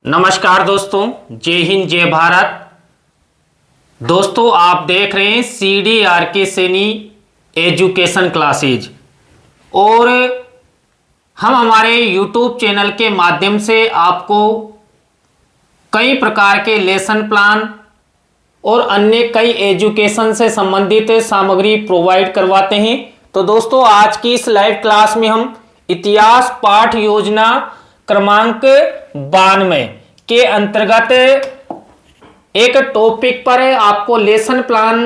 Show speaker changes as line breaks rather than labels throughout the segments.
नमस्कार दोस्तों, जय हिंद जय भारत। दोस्तों आप देख रहे हैं CDRK सैनी एजुकेशन क्लासेज और हम हमारे YouTube चैनल के माध्यम से आपको कई प्रकार के लेसन प्लान और अन्य कई एजुकेशन से संबंधित सामग्री प्रोवाइड करवाते हैं। तो दोस्तों आज की इस लाइव क्लास में हम इतिहास पाठ योजना क्रमांक 92 के अंतर्गत एक टॉपिक पर आपको लेसन प्लान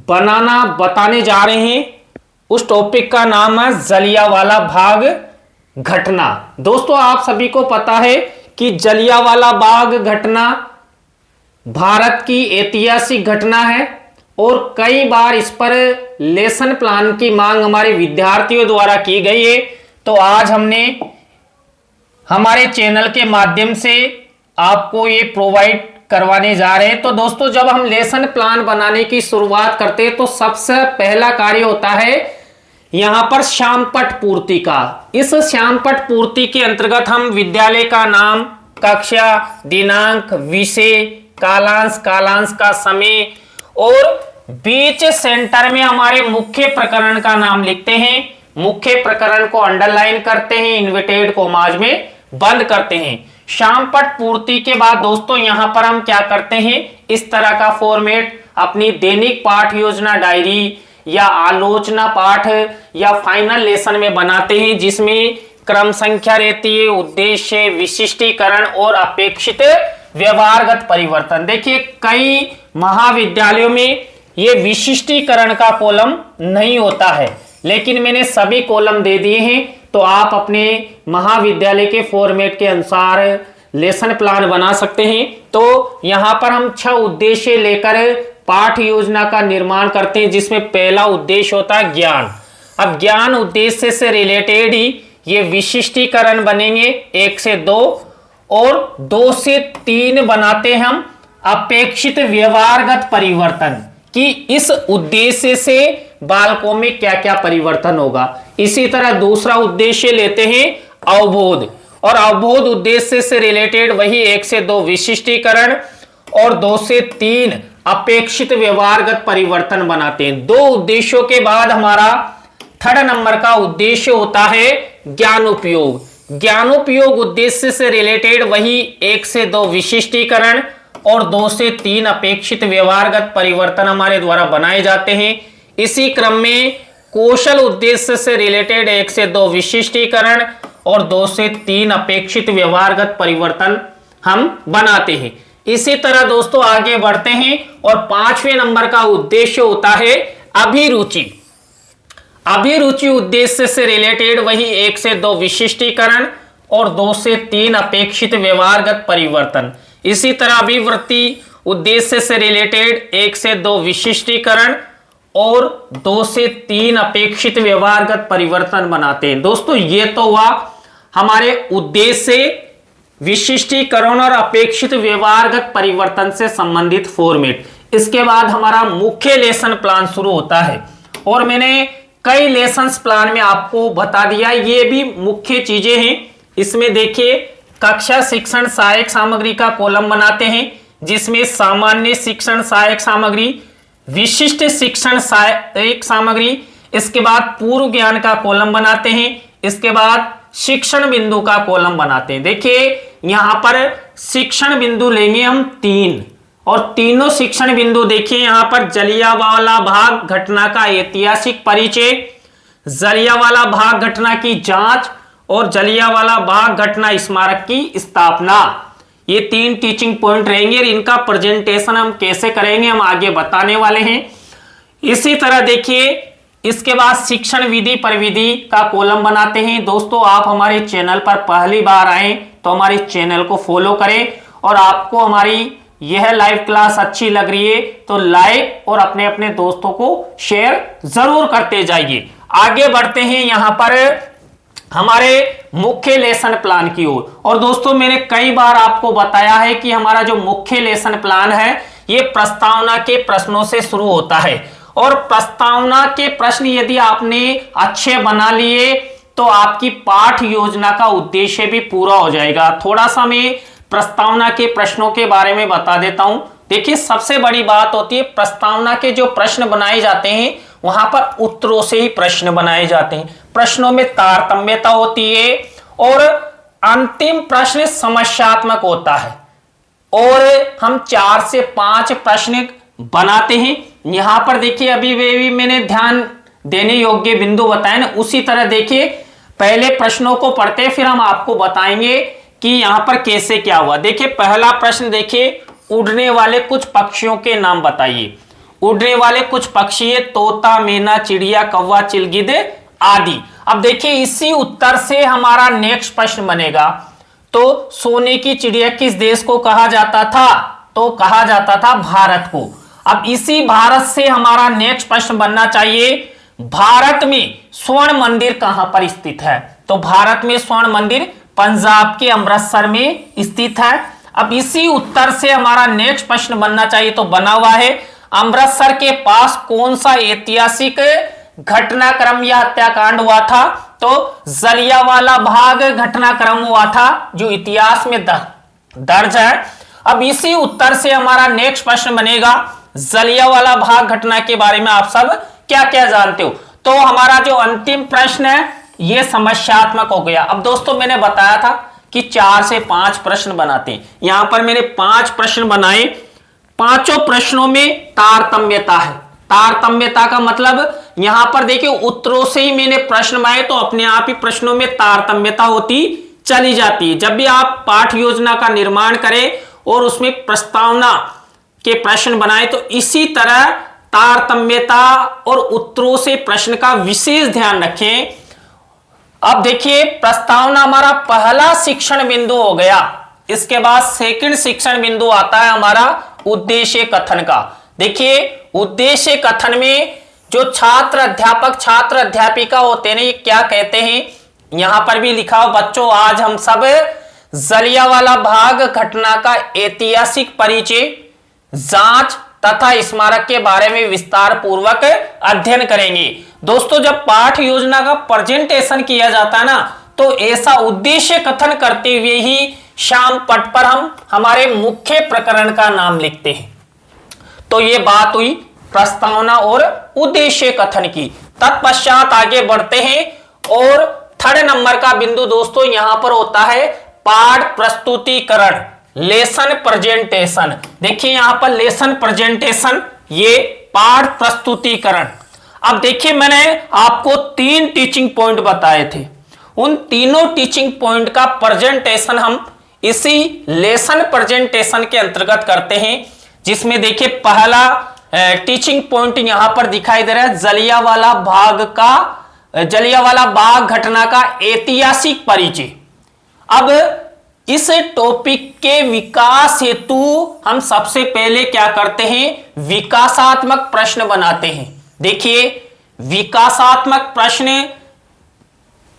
बनाना बताने जा रहे हैं। उस टॉपिक का नाम है जलियांवाला बाग घटना। दोस्तों आप सभी को पता है कि जलियांवाला बाग घटना भारत की ऐतिहासिक घटना है और कई बार इस पर लेसन प्लान की मांग हमारे विद्यार्थियों द्वारा की गई है। तो आज हमने हमारे चैनल के माध्यम से आपको ये प्रोवाइड करवाने जा रहे हैं। तो दोस्तों जब हम लेसन प्लान बनाने की शुरुआत करते हैं तो सबसे पहला कार्य होता है यहां पर श्यामपट्ट पूर्ति का। इस श्यामपट्ट पूर्ति के अंतर्गत हम विद्यालय का नाम, कक्षा, दिनांक, विषय, कालांश, कालांश का समय और बीच सेंटर में हमारे मुख्य प्रकरण का नाम लिखते हैं। मुख्य प्रकरण को अंडरलाइन करते हैं, इन्वर्टेड कॉमास में बंद करते हैं। श्यामपट्ट पूर्ति के बाद दोस्तों यहां पर हम क्या करते हैं, इस तरह का फॉर्मेट अपनी दैनिक पाठ योजना डायरी या आलोचना पाठ या फाइनल लेसन में बनाते हैं, जिसमें क्रम संख्या रहती है, उद्देश्य, विशिष्टीकरण और अपेक्षित व्यवहारगत परिवर्तन। देखिए कई महाविद्यालयों में ये विशिष्टीकरण का कॉलम नहीं होता है, लेकिन मैंने सभी कॉलम दे दिए हैं। तो आप अपने महाविद्यालय के फॉर्मेट के अनुसार लेसन प्लान बना सकते हैं। तो यहां पर हम 6 उद्देश्य लेकर पाठ योजना का निर्माण करते हैं, जिसमें पहला उद्देश्य होता है ज्ञान। अब ज्ञान उद्देश्य से रिलेटेड ही ये विशिष्टीकरण बनेंगे 1 से 2 और 2 से 3 बनाते हैं हम अपेक्षित व्यवहारगत परिवर्तन कि इस उद्देश्य से बालकों में क्या क्या परिवर्तन होगा। इसी तरह दूसरा उद्देश्य लेते हैं अवबोध, और अवबोध उद्देश्य से रिलेटेड वही 1 से 2 विशिष्टीकरण और 2 से 3 अपेक्षित व्यवहारगत परिवर्तन बनाते हैं। 2 उद्देश्यों के बाद हमारा 3rd नंबर का उद्देश्य होता है ज्ञानोपयोग। ज्ञानोपयोग उद्देश्य से रिलेटेड वही 1 से 2 विशिष्टीकरण और 2 से 3 अपेक्षित व्यवहारगत परिवर्तन हमारे द्वारा बनाए जाते हैं। इसी क्रम में कौशल उद्देश्य से रिलेटेड 1 से 2 विशिष्टीकरण और 2 से 3 अपेक्षित व्यवहारगत परिवर्तन हम बनाते हैं। इसी तरह दोस्तों आगे बढ़ते हैं और 5वें नंबर का उद्देश्य होता है अभिरुचि। अभिरुचि उद्देश्य से रिलेटेड वही 1 से 2 विशिष्टीकरण और 2 से 3 अपेक्षित व्यवहारगत परिवर्तन। इसी तरह अभिवृत्ति उद्देश्य से रिलेटेड 1 से 2 विशिष्टीकरण और 2 से 3 अपेक्षित व्यवहारगत परिवर्तन बनाते हैं। दोस्तों ये तो हुआ हमारे उद्देश्य, विशिष्टीकरण और अपेक्षित व्यवहारगत परिवर्तन से संबंधित फॉर्मेट। इसके बाद हमारा मुख्य लेसन प्लान शुरू होता है और मैंने कई लेसन प्लान में आपको बता दिया, ये भी मुख्य चीजें हैं। इसमें देखिए कक्षा शिक्षण सहायक सामग्री का कॉलम बनाते हैं, जिसमें सामान्य शिक्षण सहायक सामग्री, विशिष्ट शिक्षण सहायक सामग्री, इसके बाद पूर्व ज्ञान का कॉलम बनाते हैं, इसके बाद शिक्षण बिंदु का कॉलम बनाते हैं। देखिए यहां पर शिक्षण बिंदु लेंगे हम 3 और तीनों शिक्षण बिंदु देखिए यहां पर जलियांवाला बाग घटना का ऐतिहासिक परिचय, जलियांवाला बाग घटना की जांच और जलियांवाला बाग घटना स्मारक की स्थापना। ये 3 टीचिंग पॉइंट रहेंगे और इनका प्रेजेंटेशन हम कैसे करेंगे हम आगे बताने वाले हैं। इसी तरह देखिए इसके बाद शिक्षण विधि परिविधि का कॉलम बनाते हैं। दोस्तों आप हमारे चैनल पर पहली बार आए तो हमारे चैनल को फॉलो करें और आपको हमारी यह लाइव क्लास अच्छी लग रही है तो लाइक और अपने अपने दोस्तों को शेयर जरूर करते जाइए। आगे बढ़ते हैं यहां पर हमारे मुख्य लेसन प्लान की ओर। और दोस्तों मैंने कई बार आपको बताया है कि हमारा जो मुख्य लेसन प्लान है ये प्रस्तावना के प्रश्नों से शुरू होता है और प्रस्तावना के प्रश्न यदि आपने अच्छे बना लिए तो आपकी पाठ योजना का उद्देश्य भी पूरा हो जाएगा। थोड़ा सा मैं प्रस्तावना के प्रश्नों के बारे में बता देता हूं। देखिए सबसे बड़ी बात होती है प्रस्तावना के जो प्रश्न बनाए जाते हैं वहां पर उत्तरों से ही प्रश्न बनाए जाते हैं, प्रश्नों में तारतम्यता होती है और अंतिम प्रश्न समस्यात्मक होता है और हम 4 से 5 प्रश्न बनाते हैं। यहां पर देखिए अभी भी मैंने ध्यान देने योग्य बिंदु बताए ना, उसी तरह देखिए पहले प्रश्नों को पढ़ते फिर हम आपको बताएंगे कि यहां पर कैसे क्या हुआ। देखिए पहला प्रश्न देखिए, उड़ने वाले कुछ पक्षियों के नाम बताइए। उड़ने वाले कुछ पक्षी है तोता, मैना, चिड़िया, कौवा, चिलगिद्द आदि। अब देखिए इसी उत्तर से हमारा नेक्स्ट प्रश्न बनेगा। तो सोने की चिड़िया किस देश को कहा जाता था? तो कहा जाता था भारत को। अब इसी भारत से हमारा नेक्स्ट प्रश्न बनना चाहिए, भारत में स्वर्ण मंदिर कहां पर स्थित है? तो भारत में स्वर्ण मंदिर पंजाब के अमृतसर में स्थित है। अब इसी उत्तर से हमारा नेक्स्ट प्रश्न बनना चाहिए, तो बना हुआ है अमृतसर के पास कौन सा ऐतिहासिक घटनाक्रम या हत्याकांड हुआ था? तो जलियांवाला बाग घटनाक्रम हुआ था, जो इतिहास में दर्ज है। अब इसी उत्तर से हमारा नेक्स्ट प्रश्न बनेगा, जलियांवाला बाग घटना के बारे में आप सब क्या क्या जानते हो? तो हमारा जो अंतिम प्रश्न है यह समस्यात्मक हो गया। अब दोस्तों मैंने बताया था कि 4 से 5 प्रश्न बनाते हैं, यहां पर मैंने 5 प्रश्न बनाए। पांचों प्रश्नों में तारतम्यता है। तारतम्यता का मतलब यहां पर देखिए उत्तरों से ही मैंने प्रश्न बनाए तो अपने आप ही प्रश्नों में तारतम्यता होती चली जाती है। जब भी आप पाठ योजना का निर्माण करें और उसमें प्रस्तावना के प्रश्न बनाए तो इसी तरह तारतम्यता और उत्तरों से प्रश्न का विशेष ध्यान रखें। अब देखिए प्रस्तावना हमारा पहला शिक्षण बिंदु हो गया। इसके बाद सेकंड शिक्षण बिंदु आता है हमारा उद्देश्य कथन का। देखिए उद्देश्य कथन में जो छात्र अध्यापक छात्र अध्यापिका होते हैं ये क्या कहते हैं, यहां पर भी लिखा हो बच्चों आज हम सब जलियांवाला बाग घटना का ऐतिहासिक परिचय, जांच तथा स्मारक के बारे में विस्तार पूर्वक अध्ययन करेंगे। दोस्तों जब पाठ योजना का प्रेजेंटेशन किया जाता है ना तो ऐसा उद्देश्य कथन करते हुए ही शाम पट पर हम हमारे मुख्य प्रकरण का नाम लिखते हैं। तो ये बात हुई प्रस्तावना और उद्देश्य कथन की। तत्पश्चात आगे बढ़ते हैं और थर्ड नंबर का बिंदु दोस्तों यहां पर होता है पाठ प्रस्तुतिकरण, लेसन प्रेजेंटेशन। देखिए यहां पर लेसन प्रेजेंटेशन, ये पाठ प्रस्तुतिकरण। अब देखिए मैंने आपको 3 टीचिंग पॉइंट बताए थे, उन तीनों टीचिंग पॉइंट का प्रेजेंटेशन हम इसी लेसन प्रेजेंटेशन के अंतर्गत करते हैं, जिसमें देखिए पहला टीचिंग पॉइंट यहां पर दिखाई दे रहा है जलियांवाला बाग घटना का ऐतिहासिक परिचय। अब इस टॉपिक के विकास हेतु हम सबसे पहले क्या करते हैं, विकासात्मक प्रश्न बनाते हैं। देखिए विकासात्मक प्रश्न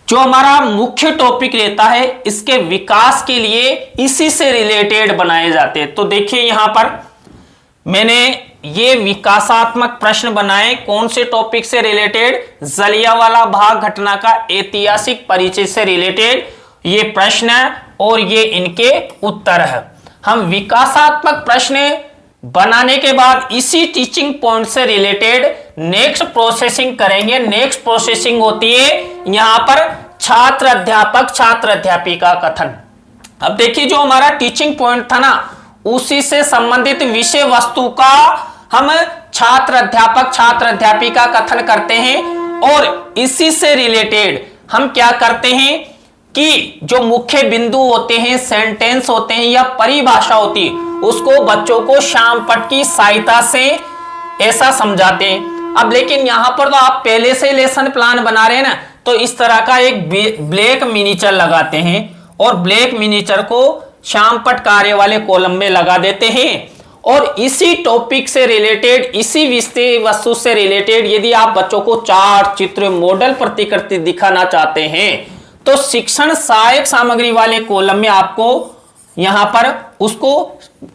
जो हमारा मुख्य टॉपिक रहता है इसके विकास के लिए इसी से रिलेटेड बनाए जाते हैं। तो देखिए यहां पर मैंने ये विकासात्मक प्रश्न बनाए कौन से टॉपिक से रिलेटेड, जलियांवाला बाग घटना का ऐतिहासिक परिचय से रिलेटेड ये प्रश्न है और ये इनके उत्तर है। हम विकासात्मक प्रश्न बनाने के बाद इसी टीचिंग पॉइंट से रिलेटेड नेक्स्ट प्रोसेसिंग करेंगे। नेक्स्ट प्रोसेसिंग होती है यहां पर छात्र अध्यापक छात्र अध्यापिका कथन। अब देखिए जो हमारा टीचिंग पॉइंट था ना उसी से संबंधित विषय वस्तु का हम छात्र अध्यापक छात्र अध्यापिका कथन करते हैं और इसी से रिलेटेड हम क्या करते हैं कि जो मुख्य बिंदु होते हैं, सेंटेंस होते हैं या परिभाषा होती है उसको बच्चों को शाम पट की सहायता से ऐसा समझाते हैं। अब लेकिन यहां पर तो आप पहले से लेसन प्लान बना रहे हैं ना, तो इस तरह का एक ब्लैक मिनीचर लगाते हैं और ब्लैक मिनीचर को शाम पट कार्य वाले कॉलम में लगा देते हैं और इसी टॉपिक से रिलेटेड इसी विषय वस्तु से रिलेटेड यदि आप बच्चों को चार्ट चित्र मॉडल प्रतिकृति दिखाना चाहते हैं तो शिक्षण सहायक सामग्री वाले कॉलम में आपको यहां पर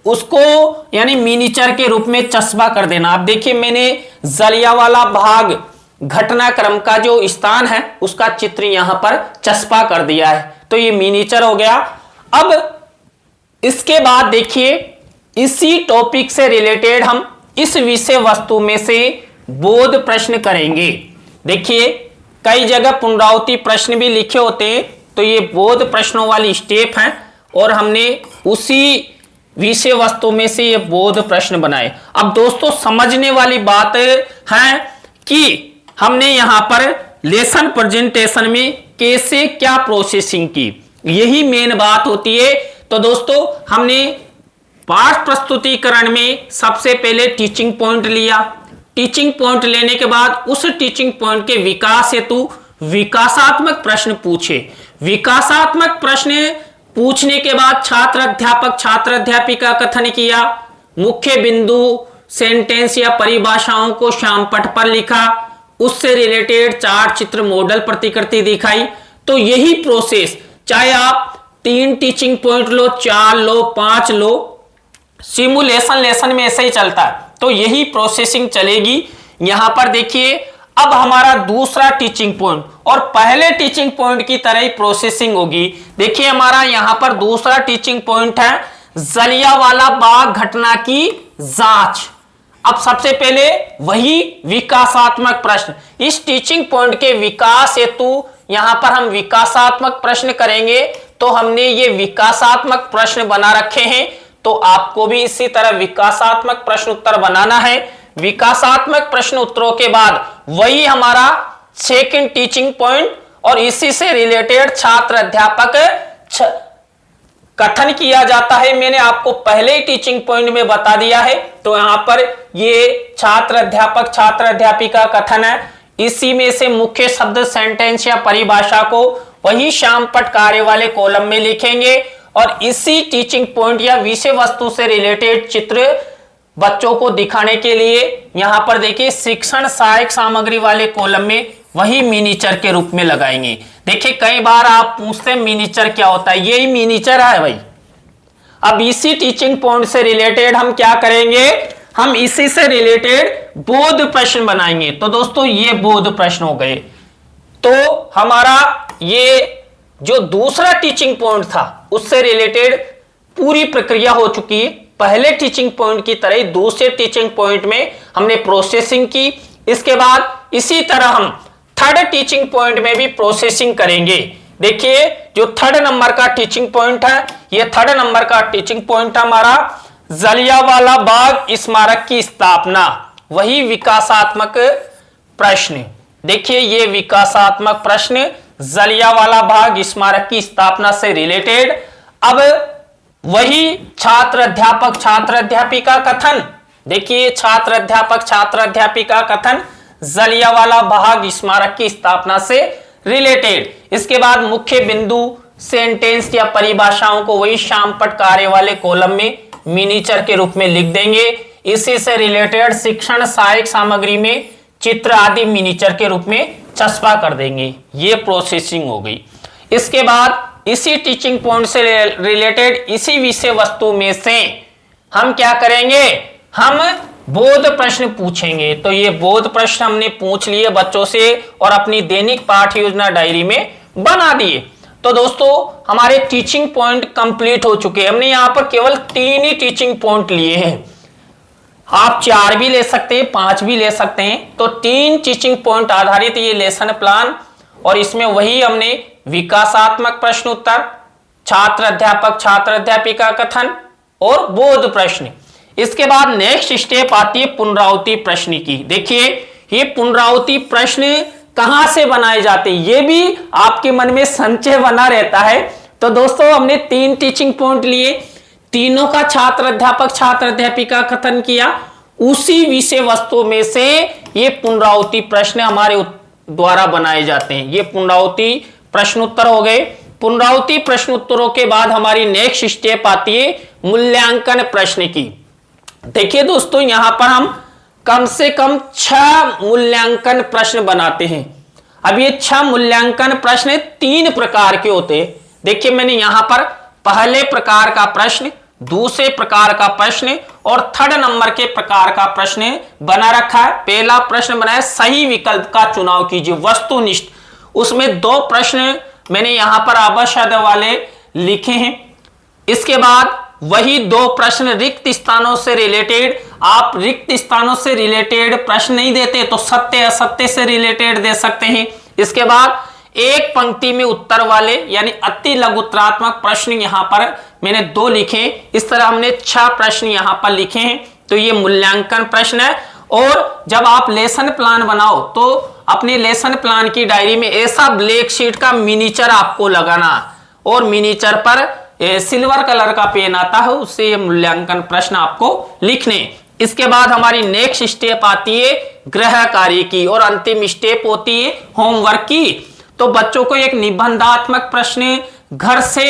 उसको यानी मिनीचर के रूप में चस्पा कर देना। आप देखिए मैंने जलियांवाला बाग घटनाक्रम का जो स्थान है उसका चित्र यहां पर चस्पा कर दिया है, तो ये मिनीचर हो गया। अब इसके बाद देखिए इसी टॉपिक से रिलेटेड हम इस विषय वस्तु में से बोध प्रश्न करेंगे। देखिए कई जगह पुनरावृत्ति प्रश्न भी लिखे होते हैं, तो ये बोध प्रश्नों वाली स्टेप है और हमने उसी विषय वस्तु में से ये बोध प्रश्न बनाए। अब दोस्तों समझने वाली बात है कि हमने यहां पर लेसन प्रेजेंटेशन में कैसे क्या प्रोसेसिंग की, यही मेन बात होती है। तो दोस्तों हमने पाठ प्रस्तुतिकरण में सबसे पहले टीचिंग पॉइंट लिया। टीचिंग पॉइंट लेने के बाद उस टीचिंग पॉइंट के विकास हेतु विकासात्मक प्रश्न पूछे। विकासात्मक प्रश्न पूछने के बाद छात्र अध्यापक छात्र अध्यापिका कथन किया, मुख्य बिंदु सेंटेंस या परिभाषाओं को श्यामपट्ट पर लिखा, उससे रिलेटेड चार्ट चित्र मॉडल प्रतिकृति दिखाई। तो यही प्रोसेस चाहे आप 3 टीचिंग पॉइंट लो, 4 लो, 5 लो, सिमुलेशन लेसन में ऐसे ही चलता है, तो यही प्रोसेसिंग चलेगी। यहां पर देखिए अब हमारा दूसरा टीचिंग पॉइंट और पहले टीचिंग पॉइंट की तरह ही प्रोसेसिंग होगी। देखिए हमारा यहां पर दूसरा टीचिंग पॉइंट है जलियांवाला बाग घटना की जांच। अब सबसे पहले वही विकासात्मक प्रश्न, इस टीचिंग पॉइंट के विकास हेतु यहां पर हम विकासात्मक प्रश्न करेंगे। तो हमने ये विकासात्मक प्रश्न बना रखे हैं, तो आपको भी इसी तरह विकासात्मक प्रश्न उत्तर बनाना है। विकासात्मक प्रश्न उत्तरों के बाद वही हमारा सेकंड टीचिंग पॉइंट और इसी से रिलेटेड छात्र अध्यापक कथन किया जाता है। मैंने आपको पहले ही टीचिंग पॉइंट में बता दिया है, तो यहां पर ये छात्र अध्यापक छात्र अध्यापिका कथन है। इसी में से मुख्य शब्द सेंटेंस या परिभाषा को वही श्यामपट्ट कार्य वाले कॉलम में लिखेंगे और इसी टीचिंग पॉइंट या विषय वस्तु से रिलेटेड चित्र बच्चों को दिखाने के लिए यहां पर देखिए शिक्षण सहायक सामग्री वाले कॉलम में वही मिनीचर के रूप में लगाएंगे। देखिए कई बार आप पूछते हैं मिनीचर क्या होता है, यही मिनीचर है भाई। अब इसी टीचिंग पॉइंट से रिलेटेड हम क्या करेंगे, हम इसी से रिलेटेड बोध प्रश्न बनाएंगे। तो दोस्तों ये बोध प्रश्न हो गए। तो हमारा ये जो दूसरा टीचिंग पॉइंट था उससे रिलेटेड पूरी प्रक्रिया हो चुकी है। पहले टीचिंग पॉइंट की तरह दूसरे टीचिंग पॉइंट में हमने प्रोसेसिंग की। इसके बाद इसी तरह हम थर्ड टीचिंग पॉइंट में भी प्रोसेसिंग करेंगे। देखिए जो थर्ड नंबर का टीचिंग पॉइंट है, ये थर्ड नंबर का टीचिंग पॉइंट हमारा जलियांवाला बाग स्मारक की स्थापना, वही विकासात्मक प्रश्न। देखिए ये विकासात्मक प्रश्न जलियांवाला बाग स्मारक की स्थापना से रिलेटेड। अब वही छात्र अध्यापक छात्र अध्यापिका कथन, देखिए छात्र अध्यापक छात्र अध्यापिका कथन जलियांवाला बाग स्मारक की स्थापना से रिलेटेड। इसके बाद मुख्य बिंदु सेंटेंस या परिभाषाओं को वही श्यामपट्ट कार्य वाले कॉलम में मिनीचर के रूप में लिख देंगे। इसी से रिलेटेड शिक्षण सहायक सामग्री में चित्र आदि मिनीचर के रूप में चस्पा कर देंगे। ये प्रोसेसिंग हो गई। इसके बाद इसी टीचिंग पॉइंट से रिलेटेड इसी विषय वस्तु में से हम क्या करेंगे, हम बोध प्रश्न पूछेंगे। तो ये बोध प्रश्न हमने पूछ लिए बच्चों से और अपनी दैनिक पाठ योजना डायरी में बना दिए। तो दोस्तों हमारे टीचिंग पॉइंट कंप्लीट हो चुके हैं। हमने यहां पर केवल 3 ही टीचिंग पॉइंट लिए हैं, आप 4 भी ले सकते हैं, 5 भी ले सकते हैं। तो 3 टीचिंग पॉइंट आधारित ये लेसन प्लान और इसमें वही हमने विकासात्मक प्रश्न उत्तर, छात्र अध्यापक छात्र अध्यापिका कथन और बोध प्रश्न। इसके बाद नेक्स्ट स्टेप आती है पुनरावृत्ति प्रश्न की। देखिए ये पुनरावृत्ति प्रश्न कहां से बनाए जाते हैं, ये भी आपके मन में संशय बना रहता है। तो दोस्तों हमने 3 टीचिंग पॉइंट लिए, तीनों का छात्र अध्यापक छात्र अध्यापिका कथन किया, उसी विषय वस्तु में से ये पुनरावृत्ति प्रश्न हमारे द्वारा बनाए जाते हैं। ये पुनरावृत्ति प्रश्न उत्तर हो गए। पुनरावृत्ति प्रश्न उत्तरों के बाद हमारी नेक्स्ट स्टेप आती है मूल्यांकन प्रश्न की। देखिए दोस्तों यहां पर हम कम से कम 6 मूल्यांकन प्रश्न बनाते हैं। अब ये 6 मूल्यांकन प्रश्न 3 प्रकार के होते हैं। देखिए मैंने यहां पर पहले प्रकार का प्रश्न, दूसरे प्रकार का प्रश्न और थर्ड नंबर के प्रकार का प्रश्न बना रखा है। पहला प्रश्न बनाया सही विकल्प का चुनाव कीजिए वस्तुनिष्ठ, उसमें 2 प्रश्न मैंने यहां पर आवश्यक वाले लिखे हैं। इसके बाद वही 2 प्रश्न रिक्त स्थानों से रिलेटेड। आप रिक्त स्थानों से रिलेटेड प्रश्न नहीं देते तो सत्य असत्य से रिलेटेड दे सकते हैं। इसके बाद एक पंक्ति में उत्तर वाले यानी अति लघुत्तरात्मक प्रश्न यहां पर मैंने 2 लिखे। इस तरह हमने 6 प्रश्न यहां पर लिखे हैं। तो ये मूल्यांकन प्रश्न है। और जब आप लेसन प्लान बनाओ तो अपने लेसन प्लान की डायरी में ऐसा ब्लैक शीट का मिनीचर आपको लगाना और मिनीचर पर सिल्वर कलर का पेन आता है, उससे ये मूल्यांकन प्रश्न आपको लिखने। इसके बाद हमारी नेक्स्ट स्टेप आती है गृह कार्य की और अंतिम स्टेप होती है होमवर्क की। तो बच्चों को एक निबंधात्मक प्रश्न घर से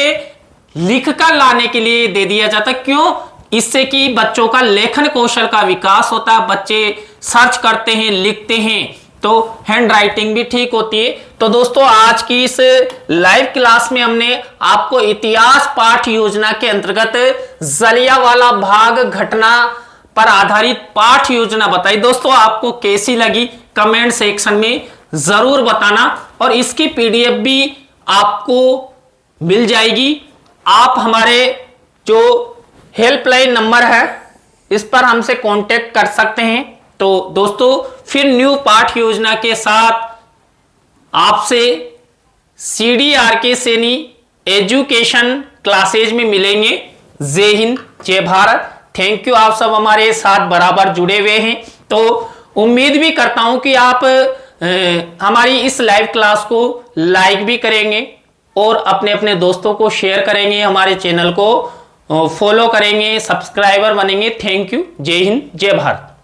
लिखकर लाने के लिए दे दिया जाता है। क्यों? इससे कि बच्चों का लेखन कौशल का विकास होता है। बच्चे सर्च करते हैं, लिखते हैं, तो हैंड राइटिंग भी ठीक होती है। तो दोस्तों आज की इस लाइव क्लास में हमने आपको इतिहास पाठ योजना के अंतर्गत जलियांवाला बाग घटना पर आधारित पाठ योजना बताई। दोस्तों आपको कैसी लगी कमेंट सेक्शन में जरूर बताना और इसकी पीडीएफ भी आपको मिल जाएगी। आप हमारे जो हेल्पलाइन नंबर है इस पर हमसे कांटेक्ट कर सकते हैं। तो दोस्तों फिर न्यू पाठ योजना के साथ आपसे CDRK सैनी एजुकेशन क्लासेज में मिलेंगे। जय हिंद, जय भारत। थैंक यू, आप सब हमारे साथ बराबर जुड़े हुए हैं। तो उम्मीद भी करता हूं कि आप हमारी इस लाइव क्लास को लाइक भी करेंगे और अपने अपने दोस्तों को शेयर करेंगे, हमारे चैनल को फॉलो करेंगे, सब्सक्राइबर बनेंगे। थैंक यू, जय हिंद, जय भारत।